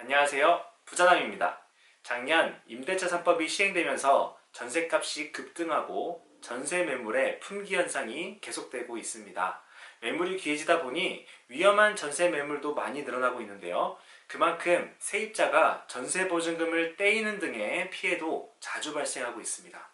안녕하세요. 부자남입니다. 작년 임대차 3법이 시행되면서 전셋값이 급등하고 전세 매물의 품귀 현상이 계속되고 있습니다. 매물이 귀해지다 보니 위험한 전세 매물도 많이 늘어나고 있는데요. 그만큼 세입자가 전세 보증금을 떼이는 등의 피해도 자주 발생하고 있습니다.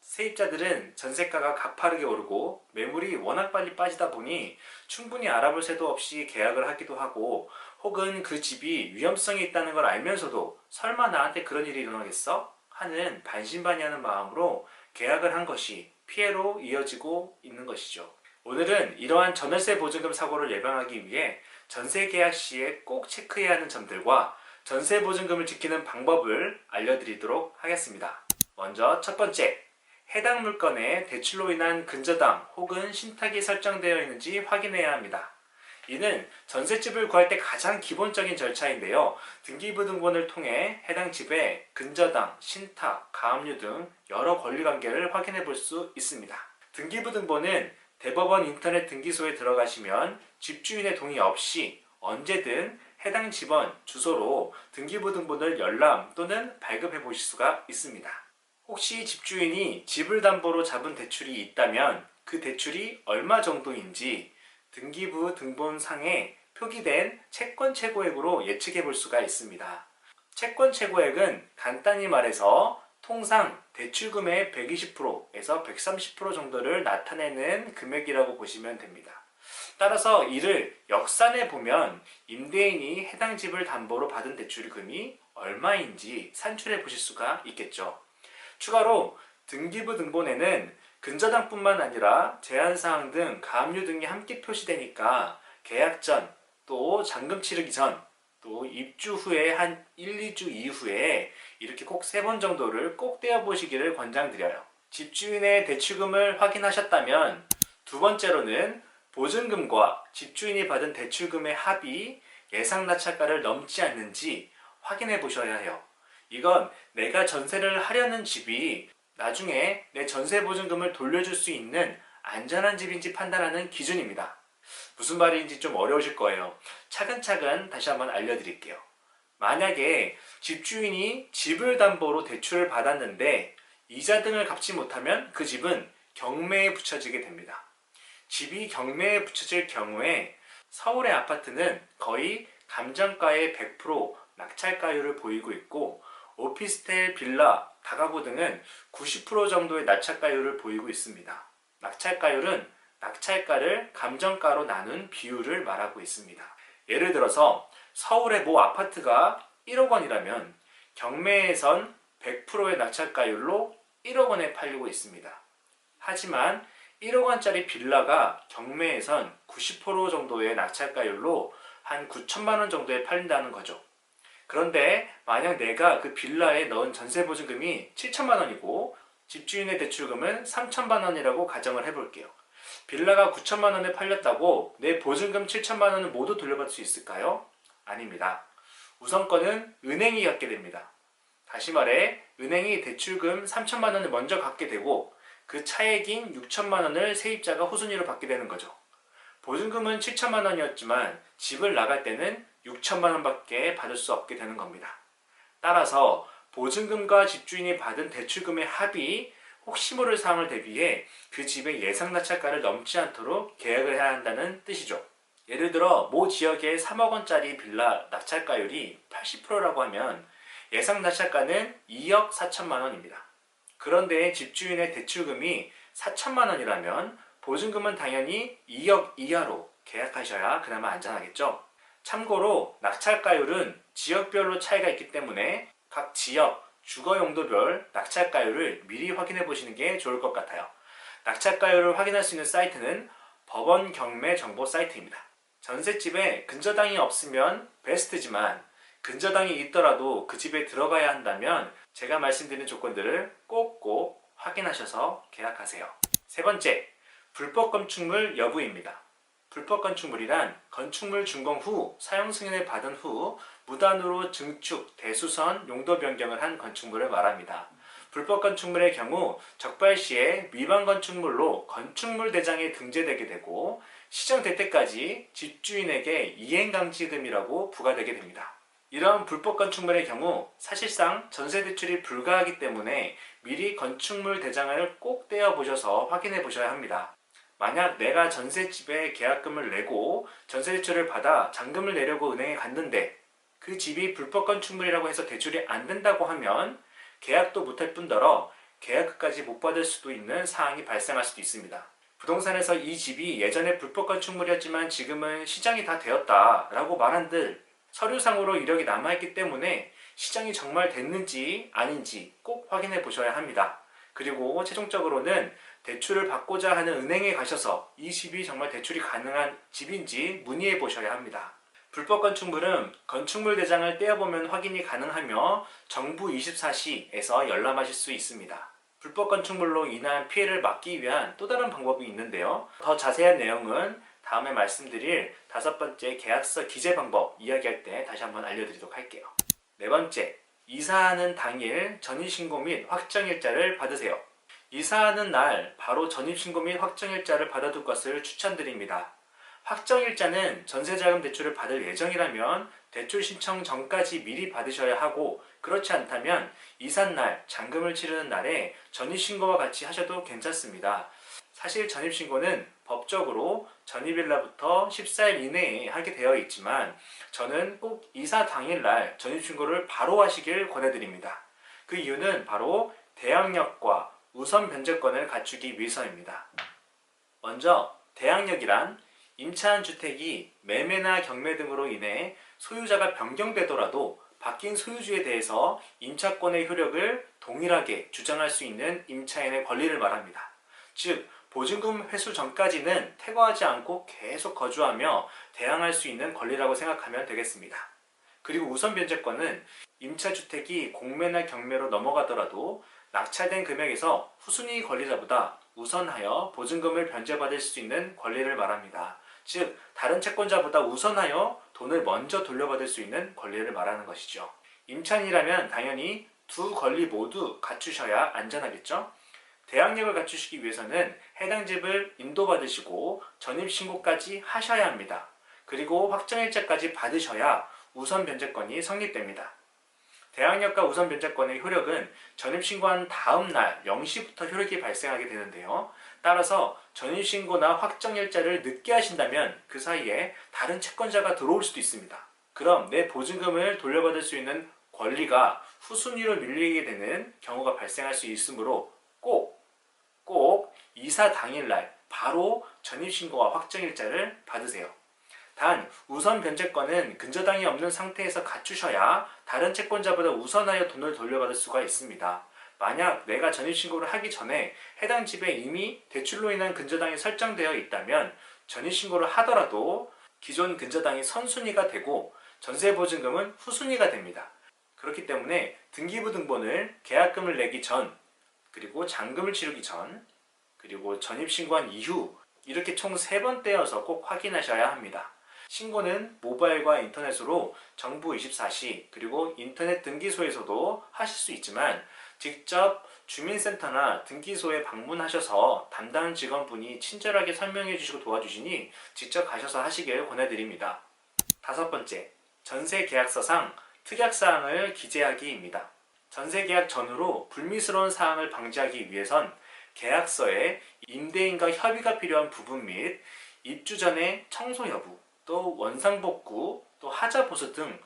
세입자들은 전세가가 가파르게 오르고 매물이 워낙 빨리 빠지다 보니 충분히 알아볼 새도 없이 계약을 하기도 하고, 혹은 그 집이 위험성이 있다는 걸 알면서도 설마 나한테 그런 일이 일어나겠어? 하는 반신반의하는 마음으로 계약을 한 것이 피해로 이어지고 있는 것이죠. 오늘은 이러한 전월세 보증금 사고를 예방하기 위해 전세 계약 시에 꼭 체크해야 하는 점들과 전세 보증금을 지키는 방법을 알려드리도록 하겠습니다. 먼저 첫 번째, 해당 물건에 대출로 인한 근저당 혹은 신탁이 설정되어 있는지 확인해야 합니다. 이는 전셋집을 구할 때 가장 기본적인 절차인데요. 등기부등본을 통해 해당 집의 근저당, 신탁, 가압류 등 여러 권리관계를 확인해 볼 수 있습니다. 등기부등본은 대법원 인터넷 등기소에 들어가시면 집주인의 동의 없이 언제든 해당 집원, 주소로 등기부등본을 열람 또는 발급해 보실 수가 있습니다. 혹시 집주인이 집을 담보로 잡은 대출이 있다면 그 대출이 얼마 정도인지 등기부 등본상에 표기된 채권 최고액으로 예측해 볼 수가 있습니다. 채권 최고액은 간단히 말해서 통상 대출금의 120%에서 130% 정도를 나타내는 금액이라고 보시면 됩니다. 따라서 이를 역산해 보면 임대인이 해당 집을 담보로 받은 대출금이 얼마인지 산출해 보실 수가 있겠죠. 추가로 등기부 등본에는 근저당뿐만 아니라 제한사항 등 가압류 등이 함께 표시되니까 계약 전, 또 잔금 치르기 전, 또 입주 후에 한 1, 2주 이후에 이렇게 꼭 3번 정도를 꼭 떼어보시기를 권장드려요. 집주인의 대출금을 확인하셨다면 두 번째로는 보증금과 집주인이 받은 대출금의 합이 예상 낙찰가를 넘지 않는지 확인해 보셔야 해요. 이건 내가 전세를 하려는 집이 나중에 내 전세 보증금을 돌려줄 수 있는 안전한 집인지 판단하는 기준입니다. 무슨 말인지 좀 어려우실 거예요. 차근차근 다시 한번 알려드릴게요. 만약에 집주인이 집을 담보로 대출을 받았는데 이자 등을 갚지 못하면 그 집은 경매에 붙여지게 됩니다. 집이 경매에 붙여질 경우에 서울의 아파트는 거의 감정가의 100% 낙찰가율을 보이고 있고, 오피스텔, 빌라, 다가구 등은 90% 정도의 낙찰가율을 보이고 있습니다. 낙찰가율은 낙찰가를 감정가로 나눈 비율을 말하고 있습니다. 예를 들어서 서울의 모 아파트가 1억 원이라면 경매에선 100%의 낙찰가율로 1억 원에 팔리고 있습니다. 하지만 1억 원짜리 빌라가 경매에선 90% 정도의 낙찰가율로 한 9천만 원 정도에 팔린다는 거죠. 그런데 만약 내가 그 빌라에 넣은 전세보증금이 7천만 원이고 집주인의 대출금은 3천만 원이라고 가정을 해볼게요. 빌라가 9천만 원에 팔렸다고 내 보증금 7천만 원을 모두 돌려받을 수 있을까요? 아닙니다. 우선권은 은행이 갖게 됩니다. 다시 말해 은행이 대출금 3천만 원을 먼저 갖게 되고 그 차액인 6천만 원을 세입자가 후순위로 받게 되는 거죠. 보증금은 7천만 원이었지만 집을 나갈 때는 6천만 원밖에 받을 수 없게 되는 겁니다. 따라서 보증금과 집주인이 받은 대출금의 합이 혹시 모를 사항을 대비해 그 집의 예상 낙찰가를 넘지 않도록 계약을 해야 한다는 뜻이죠. 예를 들어 모 지역의 3억 원짜리 빌라 낙찰가율이 80%라고 하면 예상 낙찰가는 2억 4천만 원입니다. 그런데 집주인의 대출금이 4천만 원이라면 보증금은 당연히 2억 이하로 계약하셔야 그나마 안전하겠죠. 참고로 낙찰가율은 지역별로 차이가 있기 때문에 각 지역, 주거용도별 낙찰가율을 미리 확인해 보시는 게 좋을 것 같아요. 낙찰가율을 확인할 수 있는 사이트는 법원 경매 정보 사이트입니다. 전셋집에 근저당이 없으면 베스트지만 근저당이 있더라도 그 집에 들어가야 한다면 제가 말씀드린 조건들을 꼭꼭 확인하셔서 계약하세요. 세 번째, 불법 건축물 여부입니다. 불법 건축물이란 건축물 준공 후 사용 승인을 받은 후 무단으로 증축, 대수선, 용도 변경을 한 건축물을 말합니다. 불법 건축물의 경우 적발 시에 위반 건축물로 건축물 대장에 등재되게 되고 시정될 때까지 집주인에게 이행강제금이라고 부과되게 됩니다. 이런 불법 건축물의 경우 사실상 전세 대출이 불가하기 때문에 미리 건축물 대장을 꼭 떼어 보셔서 확인해 보셔야 합니다. 만약 내가 전셋집에 계약금을 내고 전세 대출을 받아 잔금을 내려고 은행에 갔는데 그 집이 불법 건축물이라고 해서 대출이 안 된다고 하면 계약도 못할 뿐더러 계약금까지 못 받을 수도 있는 사항이 발생할 수도 있습니다. 부동산에서 이 집이 예전에 불법 건축물이었지만 지금은 시장이 다 되었다라고 말한들 서류상으로 이력이 남아있기 때문에 시장이 정말 됐는지 아닌지 꼭 확인해 보셔야 합니다. 그리고 최종적으로는 대출을 받고자 하는 은행에 가셔서 이 집이 정말 대출이 가능한 집인지 문의해 보셔야 합니다. 불법 건축물은 건축물 대장을 떼어보면 확인이 가능하며 정부 24시에서 열람하실 수 있습니다. 불법 건축물로 인한 피해를 막기 위한 또 다른 방법이 있는데요. 더 자세한 내용은 다음에 말씀드릴 5번째 계약서 기재 방법 이야기할 때 다시 한번 알려드리도록 할게요. 4번째, 이사하는 당일 전입신고 및 확정일자를 받으세요. 이사하는 날 바로 전입신고 및 확정일자를 받아둘 것을 추천드립니다. 확정일자는 전세자금 대출을 받을 예정이라면 대출 신청 전까지 미리 받으셔야 하고 그렇지 않다면 이삿날, 잔금을 치르는 날에 전입신고와 같이 하셔도 괜찮습니다. 사실 전입신고는 법적으로 전입일 날부터 14일 이내에 하게 되어 있지만 저는 꼭 이사 당일날 전입신고를 바로 하시길 권해드립니다. 그 이유는 바로 대항력과 우선 변제권을 갖추기 위해서입니다. 먼저 대항력이란 임차한 주택이 매매나 경매 등으로 인해 소유자가 변경되더라도 바뀐 소유주에 대해서 임차권의 효력을 동일하게 주장할 수 있는 임차인의 권리를 말합니다. 즉 보증금 회수 전까지는 퇴거하지 않고 계속 거주하며 대항할 수 있는 권리라고 생각하면 되겠습니다. 그리고 우선 변제권은 임차주택이 공매나 경매로 넘어가더라도 낙찰된 금액에서 후순위 권리자보다 우선하여 보증금을 변제받을 수 있는 권리를 말합니다. 즉 다른 채권자보다 우선하여 돈을 먼저 돌려받을 수 있는 권리를 말하는 것이죠. 임차인이라면 당연히 두 권리 모두 갖추셔야 안전하겠죠? 대항력을 갖추시기 위해서는 해당 집을 인도받으시고 전입신고까지 하셔야 합니다. 그리고 확정일자까지 받으셔야 우선 변제권이 성립됩니다. 대항력과 우선 변제권의 효력은 전입신고한 다음 날 0시부터 효력이 발생하게 되는데요. 따라서 전입신고나 확정일자를 늦게 하신다면 그 사이에 다른 채권자가 들어올 수도 있습니다. 그럼 내 보증금을 돌려받을 수 있는 권리가 후순위로 밀리게 되는 경우가 발생할 수 있으므로 꼭 이사 당일날 바로 전입신고와 확정일자를 받으세요. 단 우선 변제권은 근저당이 없는 상태에서 갖추셔야 다른 채권자보다 우선하여 돈을 돌려받을 수가 있습니다. 만약 내가 전입신고를 하기 전에 해당 집에 이미 대출로 인한 근저당이 설정되어 있다면 전입신고를 하더라도 기존 근저당이 선순위가 되고 전세보증금은 후순위가 됩니다. 그렇기 때문에 등기부등본을 계약금을 내기 전, 그리고 잔금을 치르기 전, 그리고 전입신고한 이후 이렇게 총 3번 떼어서 꼭 확인하셔야 합니다. 신고는 모바일과 인터넷으로 정부 24시 그리고 인터넷 등기소에서도 하실 수 있지만 직접 주민센터나 등기소에 방문하셔서 담당 직원분이 친절하게 설명해 주시고 도와주시니 직접 가셔서 하시길 권해드립니다. 5번째, 전세계약서상 특약사항을 기재하기입니다. 전세계약 전후로 불미스러운 사항을 방지하기 위해선 계약서에 임대인과 협의가 필요한 부분 및 입주 전에 청소 여부, 또 원상복구, 또 하자보수 등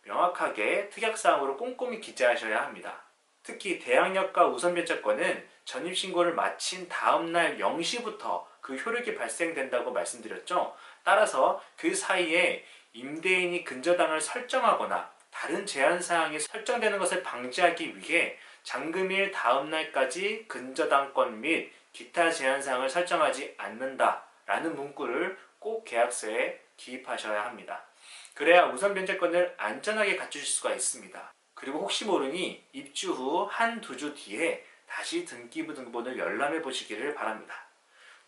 명확하게 특약사항으로 꼼꼼히 기재하셔야 합니다. 특히 대항력과 우선변제권은 전입신고를 마친 다음날 0시부터 그 효력이 발생된다고 말씀드렸죠. 따라서 그 사이에 임대인이 근저당을 설정하거나 다른 제한사항이 설정되는 것을 방지하기 위해 잔금일 다음날까지 근저당권 및 기타 제한사항을 설정하지 않는다라는 문구를 꼭 계약서에 기입하셔야 합니다. 그래야 우선 변제권을 안전하게 갖추실 수가 있습니다. 그리고 혹시 모르니 입주 후 1~2주 뒤에 다시 등기부등본을 열람해 보시기를 바랍니다.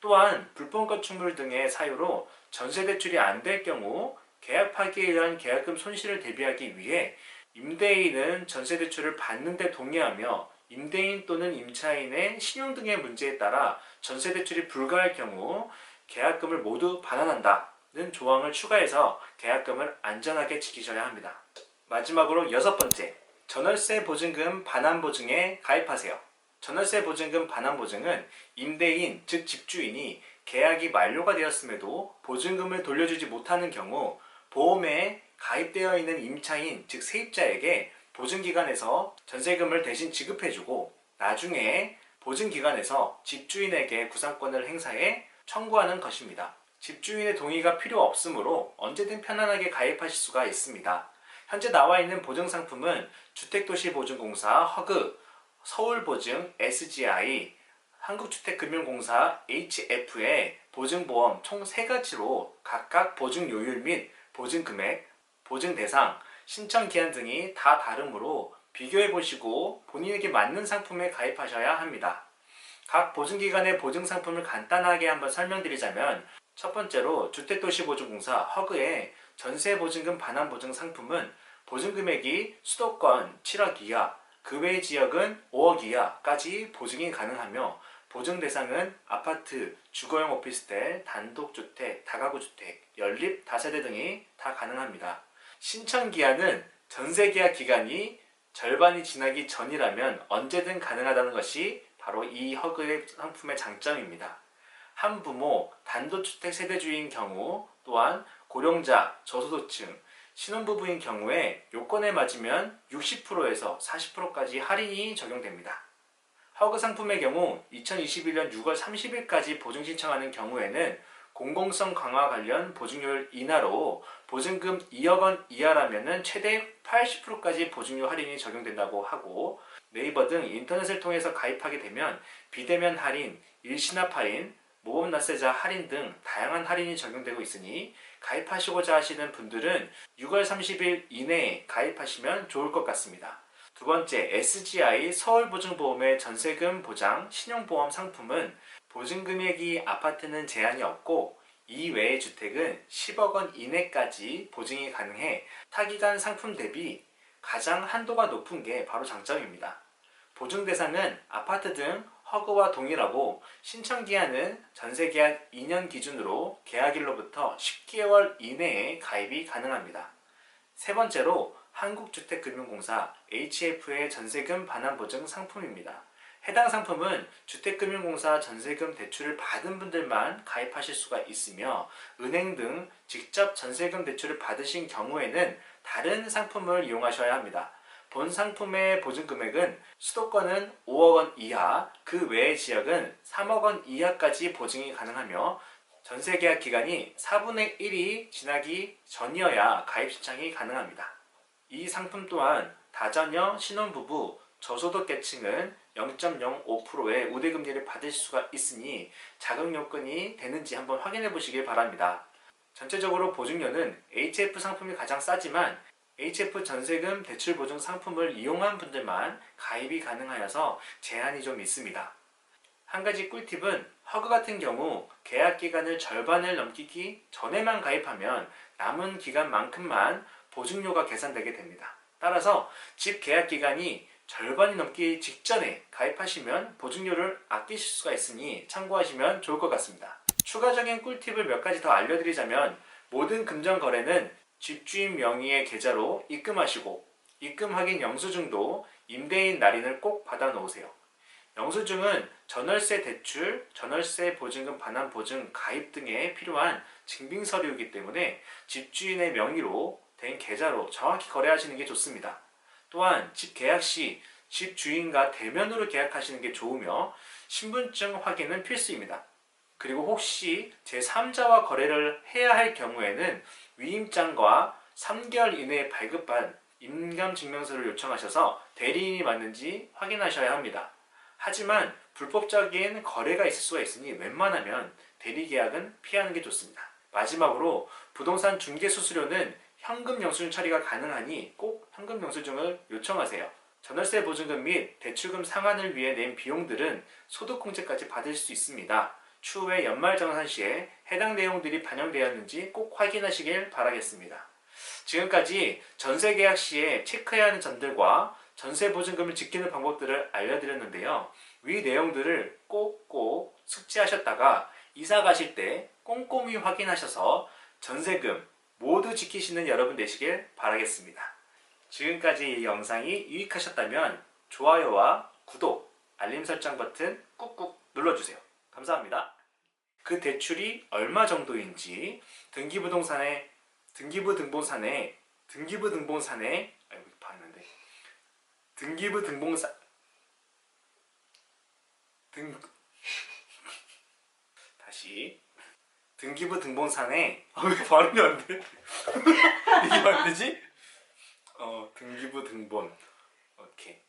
또한 불법 건축물 등의 사유로 전세 대출이 안 될 경우 계약 파기에 의한 계약금 손실을 대비하기 위해 임대인은 전세 대출을 받는 데 동의하며 임대인 또는 임차인의 신용 등의 문제에 따라 전세 대출이 불가할 경우 계약금을 모두 반환한다는 조항을 추가해서 계약금을 안전하게 지키셔야 합니다. 마지막으로 6번째, 전월세 보증금 반환보증에 가입하세요. 전월세 보증금 반환보증은 임대인, 즉 집주인이 계약이 만료가 되었음에도 보증금을 돌려주지 못하는 경우 보험에 가입되어 있는 임차인, 즉 세입자에게 보증기관에서 전세금을 대신 지급해주고 나중에 보증기관에서 집주인에게 구상권을 행사해 청구하는 것입니다. 집주인의 동의가 필요 없으므로 언제든 편안하게 가입하실 수가 있습니다. 현재 나와 있는 보증상품은 주택도시보증공사 허그, 서울보증 SGI, 한국주택금융공사 HF의 보증보험 총 3가지로 각각 보증요율 및 보증금액, 보증대상, 신청기한 등이 다 다르므로 비교해보시고 본인에게 맞는 상품에 가입하셔야 합니다. 각 보증기관의 보증상품을 간단하게 한번 설명드리자면 첫 번째로 주택도시보증공사 허그의 전세보증금 반환보증 상품은 보증금액이 수도권 7억 이하, 그 외 지역은 5억 이하까지 보증이 가능하며 보증 대상은 아파트, 주거용 오피스텔, 단독주택, 다가구주택, 연립, 다세대 등이 다 가능합니다. 신청기한은 전세계약 기간이 절반이 지나기 전이라면 언제든 가능하다는 것이 바로 이 허그의 상품의 장점입니다. 한부모, 단독주택 세대주인 경우 또한 고령자, 저소득층, 신혼부부인 경우에 요건에 맞으면 60%에서 40%까지 할인이 적용됩니다. 허그 상품의 경우 2021년 6월 30일까지 보증 신청하는 경우에는 공공성 강화 관련 보증료율 인하로 보증금 2억 원 이하라면 최대 80%까지 보증료 할인이 적용된다고 하고 네이버 등 인터넷을 통해서 가입하게 되면 비대면 할인, 일시납 할인, 모범 납세자 할인 등 다양한 할인이 적용되고 있으니 가입하시고자 하시는 분들은 6월 30일 이내에 가입하시면 좋을 것 같습니다. 두 번째, SGI 서울보증보험의 전세금 보장 신용보험 상품은 보증금액이 아파트는 제한이 없고 이외의 주택은 10억 원 이내까지 보증이 가능해 타기간 상품 대비 가장 한도가 높은 게 바로 장점입니다. 보증 대상은 아파트 등 허그와 동일하고 신청기한은 전세계약 2년 기준으로 계약일로부터 10개월 이내에 가입이 가능합니다. 세 번째로 한국주택금융공사 HF의 전세금 반환보증 상품입니다. 해당 상품은 주택금융공사 전세금 대출을 받은 분들만 가입하실 수가 있으며 은행 등 직접 전세금 대출을 받으신 경우에는 다른 상품을 이용하셔야 합니다. 본 상품의 보증금액은 수도권은 5억 원 이하, 그 외의 지역은 3억 원 이하까지 보증이 가능하며 전세계약 기간이 4분의 1이 지나기 전이어야 가입 신청이 가능합니다. 이 상품 또한 다자녀, 신혼부부, 저소득계층은 0.05%의 우대금리를 받을 수가 있으니 자금 요건이 되는지 한번 확인해 보시길 바랍니다. 전체적으로 보증료는 HF 상품이 가장 싸지만 HF 전세금 대출 보증 상품을 이용한 분들만 가입이 가능하여서 제한이 좀 있습니다. 한 가지 꿀팁은 허그 같은 경우 계약 기간을 절반을 넘기기 전에만 가입하면 남은 기간만큼만 보증료가 계산되게 됩니다. 따라서 집 계약 기간이 절반이 넘기 직전에 가입하시면 보증료를 아끼실 수가 있으니 참고하시면 좋을 것 같습니다. 추가적인 꿀팁을 몇 가지 더 알려드리자면 모든 금전 거래는 집주인 명의의 계좌로 입금하시고 입금 확인 영수증도 임대인 날인을 꼭 받아 놓으세요. 영수증은 전월세 대출, 전월세 보증금 반환 보증 가입 등에 필요한 증빙 서류이기 때문에 집주인의 명의로 된 계좌로 정확히 거래하시는 게 좋습니다. 또한 집 계약 시 집주인과 대면으로 계약하시는 게 좋으며 신분증 확인은 필수입니다. 그리고 혹시 제3자와 거래를 해야 할 경우에는 위임장과 3개월 이내에 발급한 임감증명서를 요청하셔서 대리인이 맞는지 확인하셔야 합니다. 하지만 불법적인 거래가 있을 수가 있으니 웬만하면 대리계약은 피하는 게 좋습니다. 마지막으로 부동산 중개수수료는 현금 영수증 처리가 가능하니 꼭 현금 영수증을 요청하세요. 전월세 보증금 및 대출금 상환을 위해 낸 비용들은 소득공제까지 받을 수 있습니다. 추후에 연말정산 시에 해당 내용들이 반영되었는지 꼭 확인하시길 바라겠습니다. 지금까지 전세계약 시에 체크해야 하는 점들과 전세보증금을 지키는 방법들을 알려드렸는데요. 위 내용들을 꼭꼭 숙지하셨다가 이사 가실 때 꼼꼼히 확인하셔서 전세금 모두 지키시는 여러분 되시길 바라겠습니다. 지금까지 이 영상이 유익하셨다면 좋아요와 구독, 알림 설정 버튼 꾹꾹 눌러주세요. 감사합니다. 그 대출이 얼마 정도인지 등기부등본상에 아이고 봤는데 등기부등본상 다시 등기부등본상에 왜 발음이 안 돼? 이게 안 되지? 등기부등본 오케이